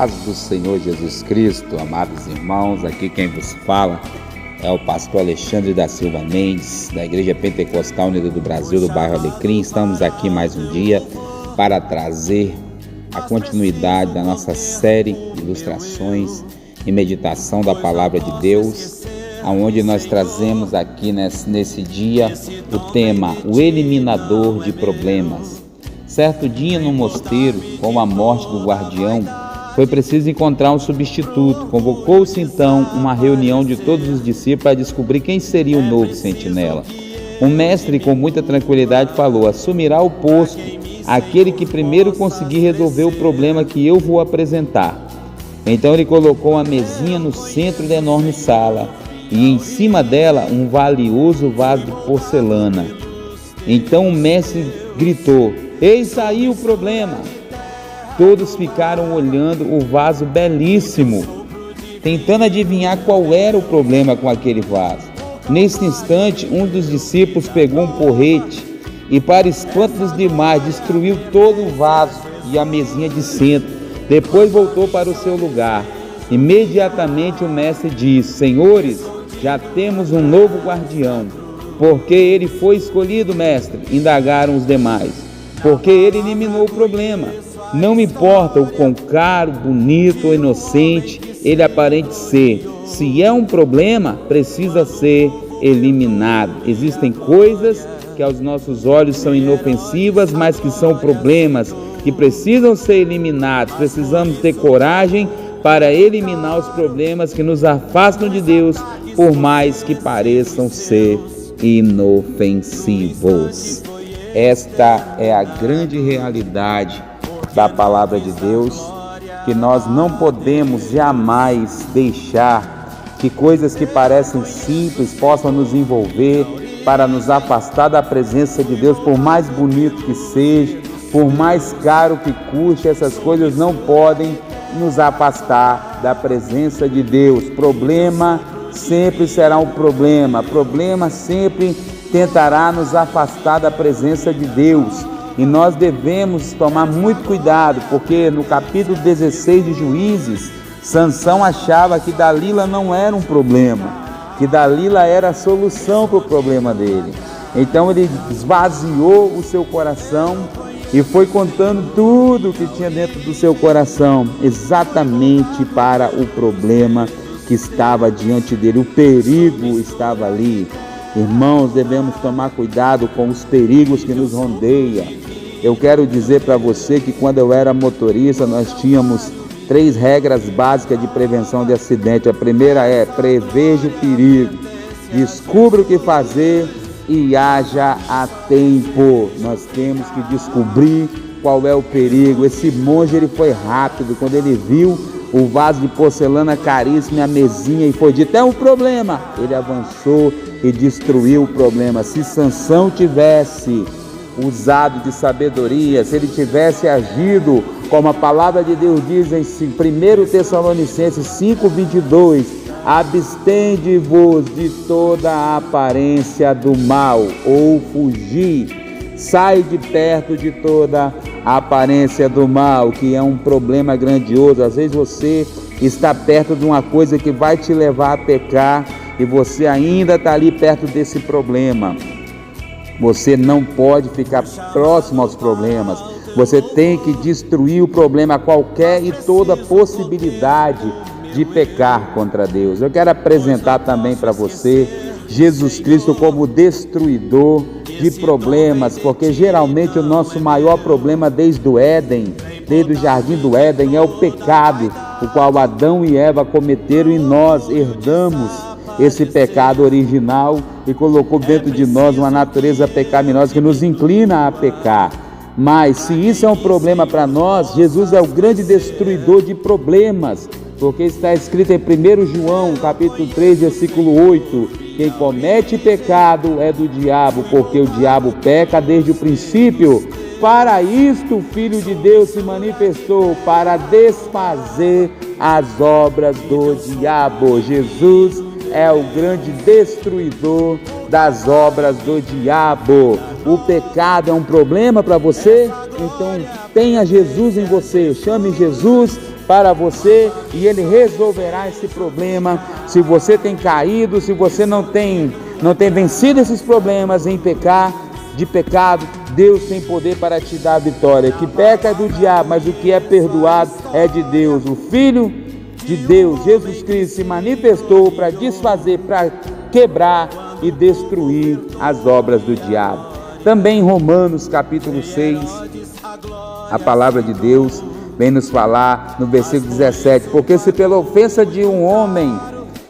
paz do Senhor Jesus Cristo, amados irmãos, aqui quem vos fala é o pastor Alexandre da Silva Mendes, da Igreja Pentecostal Unida do Brasil, do bairro Alecrim. Estamos aqui mais um dia para trazer a continuidade da nossa série de ilustrações e meditação da Palavra de Deus, onde nós trazemos aqui nesse dia o tema, o eliminador de problemas. Certo dia no mosteiro, com a morte do guardião, foi preciso encontrar um substituto. Convocou-se então uma reunião de todos os discípulos para descobrir quem seria o novo sentinela. O mestre, com muita tranquilidade, falou: assumirá o posto aquele que primeiro conseguir resolver o problema que eu vou apresentar. Então ele colocou uma mesinha no centro da enorme sala e em cima dela um valioso vaso de porcelana. Então o mestre gritou: eis aí o problema! Todos ficaram olhando o vaso belíssimo, tentando adivinhar qual era o problema com aquele vaso. Nesse instante, um dos discípulos pegou um porrete e, para espanto dos demais, destruiu todo o vaso e a mesinha de centro. Depois voltou para o seu lugar. Imediatamente o mestre disse: senhores, já temos um novo guardião. Por que ele foi escolhido, mestre? Indagaram os demais. Porque ele eliminou o problema. Não me importa o quão caro, bonito ou inocente ele aparente ser. Se é um problema, precisa ser eliminado. Existem coisas que aos nossos olhos são inofensivas, mas que são problemas que precisam ser eliminados. Precisamos ter coragem para eliminar os problemas que nos afastam de Deus, por mais que pareçam ser inofensivos. Esta é a grande realidade da palavra de Deus, que nós não podemos jamais deixar que coisas que parecem simples possam nos envolver para nos afastar da presença de Deus. Por mais bonito que seja, por mais caro que custe, essas coisas não podem nos afastar da presença de Deus. Problema sempre será um problema, problema sempre tentará nos afastar da presença de Deus. E nós devemos tomar muito cuidado, porque no capítulo 16 de Juízes, Sansão achava que Dalila não era um problema, que Dalila era a solução para o problema dele. Então ele esvaziou o seu coração e foi contando tudo que tinha dentro do seu coração, exatamente para o problema que estava diante dele. O perigo estava ali. Irmãos, devemos tomar cuidado com os perigos que nos rodeiam. Eu quero dizer para você que quando eu era motorista, nós tínhamos 3 regras básicas de prevenção de acidente. A primeira é: preveja o perigo, descubra o que fazer e haja a tempo. Nós temos que descobrir qual é o perigo. Esse monge, ele foi rápido. Quando ele viu o vaso de porcelana caríssimo e a mesinha e foi dito: é um problema, ele avançou e destruiu o problema. Se Sansão tivesse usado de sabedoria, se ele tivesse agido como a palavra de Deus diz em 1 Tessalonicenses 5:22, abstende-vos de toda a aparência do mal, ou fugir, sai de perto de toda a aparência do mal, que é um problema grandioso. Às vezes você está perto de uma coisa que vai te levar a pecar e você ainda está ali perto desse problema. Você não pode ficar próximo aos problemas. Você tem que destruir o problema, qualquer e toda possibilidade de pecar contra Deus. Eu quero apresentar também para você Jesus Cristo como destruidor de problemas, porque geralmente o nosso maior problema desde o Éden, desde o jardim do Éden, é o pecado, o qual Adão e Eva cometeram, e nós herdamos esse pecado original e colocou dentro de nós uma natureza pecaminosa que nos inclina a pecar. Mas se isso é um problema para nós, Jesus é o grande destruidor de problemas, porque está escrito em 1 João, capítulo 3, versículo 8, quem comete pecado é do diabo, porque o diabo peca desde o princípio. Para isto o Filho de Deus se manifestou, para desfazer as obras do diabo. Jesus é o grande destruidor das obras do diabo. O pecado é um problema para você? Então tenha Jesus em você, chame Jesus para você e Ele resolverá esse problema. Se você tem caído, se você não tem vencido esses problemas em pecado, Deus tem poder para te dar a vitória. Que peca é do diabo, mas o que é perdoado é de Deus. O Filho de Deus, Jesus Cristo, se manifestou para desfazer, para quebrar e destruir as obras do diabo. Também em Romanos capítulo 6, a palavra de Deus vem nos falar no versículo 17: porque se pela ofensa de um homem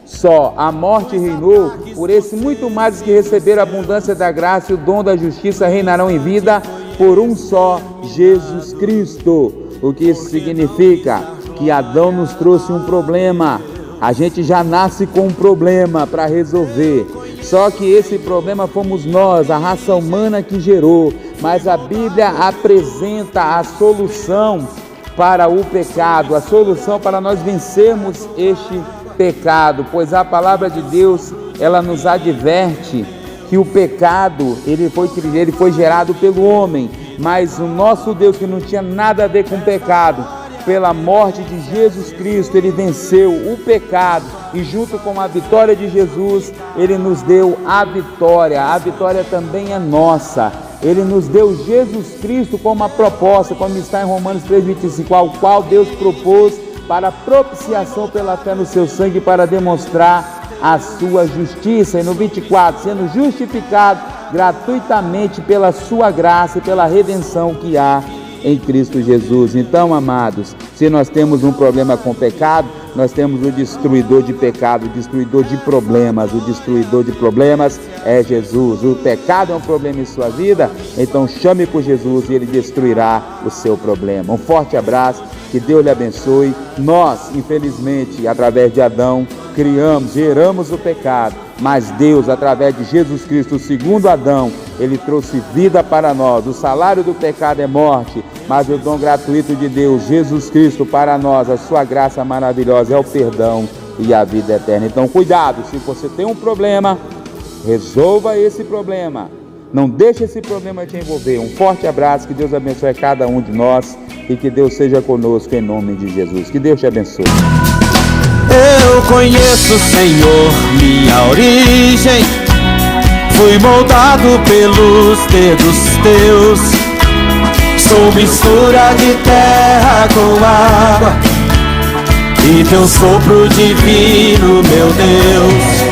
só a morte reinou, por esse muito mais os que receberam a abundância da graça e o dom da justiça reinarão em vida por um só, Jesus Cristo. O que isso significa? Que Adão nos trouxe um problema. A gente já nasce com um problema para resolver. Só que esse problema fomos nós, a raça humana que gerou. Mas a Bíblia apresenta a solução para o pecado, a solução para nós vencermos este pecado, pois a palavra de Deus, ela nos adverte que o pecado, ele foi gerado pelo homem, mas o nosso Deus, que não tinha nada a ver com o pecado, pela morte de Jesus Cristo, Ele venceu o pecado e junto com a vitória de Jesus, Ele nos deu a vitória também é nossa. Ele nos deu Jesus Cristo como uma proposta, como está em Romanos 3,25, ao qual Deus propôs para propiciação pela fé no seu sangue, para demonstrar a sua justiça. E no 24, sendo justificado gratuitamente pela sua graça e pela redenção que há em Cristo Jesus. Então, amados, se nós temos um problema com o pecado, nós temos o destruidor de pecado, o destruidor de problemas. O destruidor de problemas é Jesus. O pecado é um problema em sua vida, então chame por Jesus e Ele destruirá o seu problema. Um forte abraço, que Deus lhe abençoe. Nós, infelizmente, através de Adão, geramos o pecado, mas Deus, através de Jesus Cristo, o segundo Adão, Ele trouxe vida para nós. O salário do pecado é morte, mas o dom gratuito de Deus, Jesus Cristo, para nós, a sua graça maravilhosa é o perdão e a vida eterna. Então, cuidado, se você tem um problema, resolva esse problema. Não deixe esse problema te envolver. Um forte abraço, que Deus abençoe cada um de nós e que Deus seja conosco em nome de Jesus. Que Deus te abençoe. Eu conheço, Senhor, minha origem. Fui moldado pelos dedos teus. Sou mistura de terra com água e teu sopro divino, meu Deus.